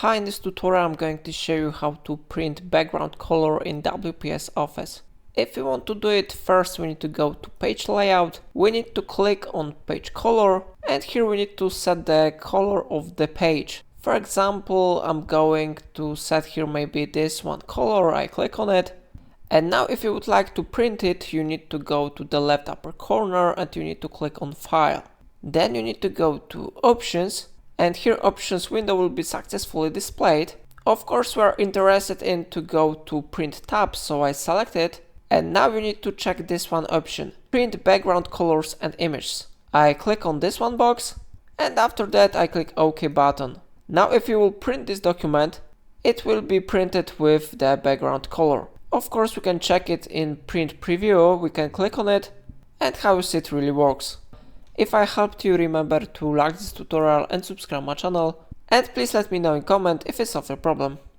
Hi, in this tutorial I'm going to show you how to print background color in WPS Office. If we want to do it, first we need to go to page layout, we need to click on page color, and here we need to set the color of the page. For example, I'm going to set here maybe this one color, I click on it. And now if you would like to print it, you need to go to the left upper corner and you need to click on File. Then you need to go to Options, and here Options window will be successfully displayed. Of course, we are interested in to go to Print tab, so I select it. And now you need to check this one option, Print background colors and images. I click on this one box, and after that I click OK button. Now if you will print this document, it will be printed with the background color. Of course, we can check it in print preview, we can click on it, and how you see it really works. If I helped you, remember to like this tutorial and subscribe my channel, and please let me know in comment if it solved your problem.